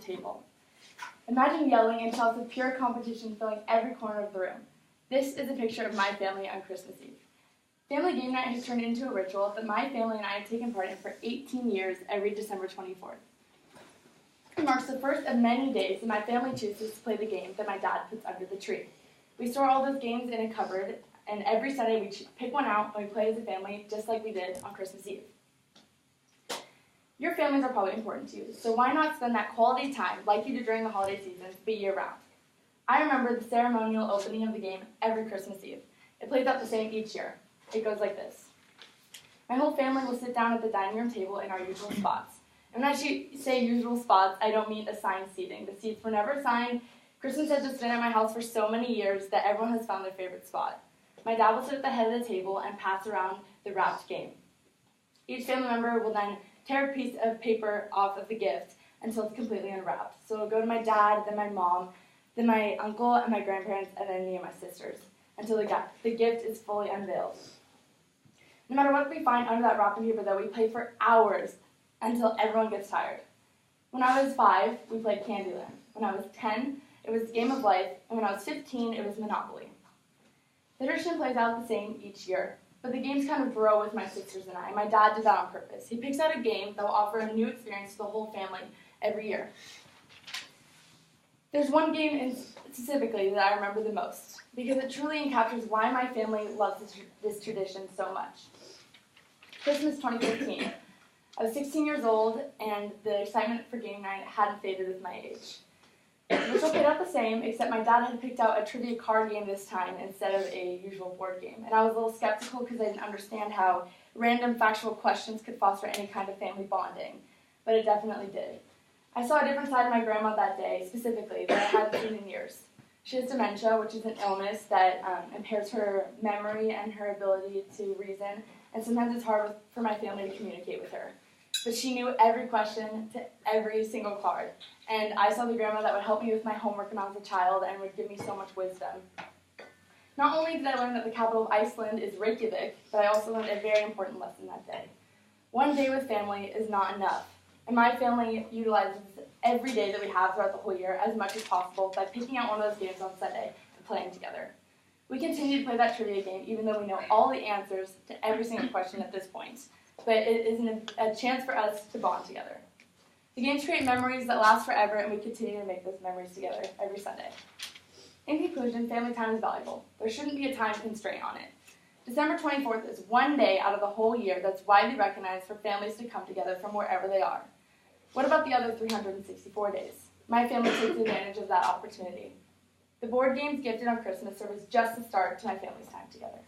table. Imagine yelling and shouts of pure competition filling every corner of the room. This is a picture of my family on Christmas Eve. Family game night has turned into a ritual that my family and I have taken part in for 18 years every December 24th. It marks the first of many days that my family chooses to play the game that my dad puts under the tree. We store all those games in a cupboard, and every Sunday we pick one out and we play as a family just like we did on Christmas Eve. Your families are probably important to you, so why not spend that quality time like you do during the holiday seasons, but year-round? I remember the ceremonial opening of the game every Christmas Eve. It plays out the same each year. It goes like this. My whole family will sit down at the dining room table in our usual spots. And when I say usual spots, I don't mean assigned seating. The seats were never assigned. Christmas has just been at my house for so many years that everyone has found their favorite spot. My dad will sit at the head of the table and pass around the wrapped game. Each family member will then tear a piece of paper off of the gift until it's completely unwrapped. So it'll go to my dad, then my mom, then my uncle and my grandparents, and then me and my sisters, until the gift is fully unveiled. No matter what we find under that wrapping paper, though, we play for hours until everyone gets tired. When I was 5, we played Candyland. When I was 10, it was Game of Life, and when I was 15, it was Monopoly. The tradition plays out the same each year, but the games kind of grow with my sisters and I. My dad did that on purpose. He picks out a game that will offer a new experience to the whole family every year. There's one game specifically that I remember the most, because it truly encaptures why my family loves this tradition so much. Christmas 2015. I was 16 years old, and the excitement for game night hadn't faded with my age. The ritual played out the same, except my dad had picked out a trivia card game this time instead of a usual board game. And I was a little skeptical because I didn't understand how random factual questions could foster any kind of family bonding, but it definitely did. I saw a different side of my grandma that day, specifically, that I hadn't seen in years. She has dementia, which is an illness that impairs her memory and her ability to reason, and sometimes it's hard for my family to communicate with her. But she knew every question to every single card, and I saw the grandma that would help me with my homework when I was a child and would give me so much wisdom. Not only did I learn that the capital of Iceland is Reykjavik, but I also learned a very important lesson that day. One day with family is not enough, and my family utilizes every day that we have throughout the whole year as much as possible by picking out one of those games on Sunday and playing together. We continue to play that trivia game even though we know all the answers to every single question at this point, but it is a chance for us to bond together. The games create memories that last forever, and we continue to make those memories together every Sunday. In conclusion, family time is valuable. There shouldn't be a time constraint on it. December 24th is one day out of the whole year that's widely recognized for families to come together from wherever they are. What about the other 364 days? My family takes advantage of that opportunity. The board games gifted on Christmas serve as just the start to my family's time together.